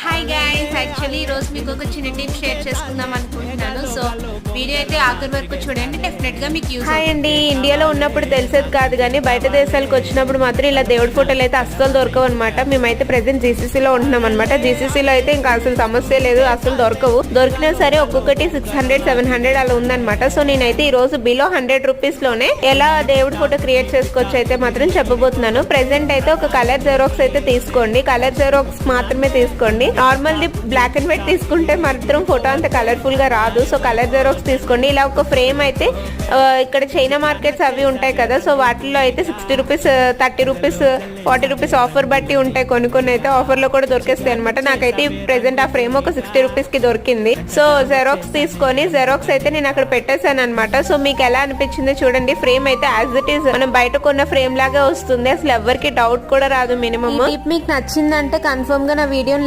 Hi guys, actually ఈరోజు మీకు ఒక చిన్న టిప్ షేర్ చేసుకుందాం అనుకుంటున్నాను. సో వీడియో అయితే ఆఖరి వరకు చూడండి, డెఫినెట్ గా మీకు యూస్. హాయ్ అండి. ఇండియాలో ఉన్నప్పుడు తెలిసేది కాదు కానీ బయట దేశాలకు వచ్చినప్పుడు మాత్రం ఇలా దేవుడి ఫోటోలు అయితే అస్సలు దొరకవు అనమాట. మేమైతే ప్రెసెంట్ జీసీసీలో ఉంటున్నాం అనమాట. జీసీసీలో అయితే ఇంకా అసలు సమస్య లేదు, అసలు దొరకవు. దొరికినా సరే ఒక్కొక్కటి 600-700 అలా ఉందన్నమాట. సో నేనైతే ఈ రోజు బిలో 100 రూపీస్ లోనే ఎలా దేవుడి ఫోటో క్రియేట్ చేసుకోవచ్చు అయితే మాత్రం చెప్పబోతున్నాను. ప్రెసెంట్ అయితే ఒక కలర్ జెరాక్స్ అయితే తీసుకోండి. కలర్ జెరాక్స్ మాత్రమే తీసుకోండి. Normal the black and white తీసుకుంటే మాత్రం ఫోటో అంత కలర్ఫుల్ గా రాదు. సో కలర్ జెరాక్స్ తీసుకోండి. ఇలా ఒక ఫ్రేమ్ అయితే ఇక్కడ చైనా మార్కెట్స్ అవి ఉంటాయి కదా, సో వాటిలో అయితే 60 రూపీస్, 30 రూపీస్, 40 రూపీస్ ఆఫర్ బట్టి ఉంటాయి. కొన్ని అయితే ఆఫర్ లో కూడా దొరికేస్తాయి అనమాట. నాకైతే ప్రెసెంట్ ఆ ఫ్రేమ్ ఒక 60 రూపీస్ కి దొరికింది. సో జెరాక్స్ తీసుకొని జెరాక్స్ అయితే నేను అక్కడ పెట్టేశాను అనమాట. సో మీకు ఎలా అనిపించిందో చూడండి. ఫ్రేమ్ అయితే యాజ్ ఇట్ ఈస్ మనం బయట కొన్న ఫ్రేమ్ లాగా వస్తుంది. అసలు ఎవరికి డౌట్ కూడా రాదు. మినిమం. మీకు నచ్చిందంటే కన్ఫర్మ్ గా నా వీడియోని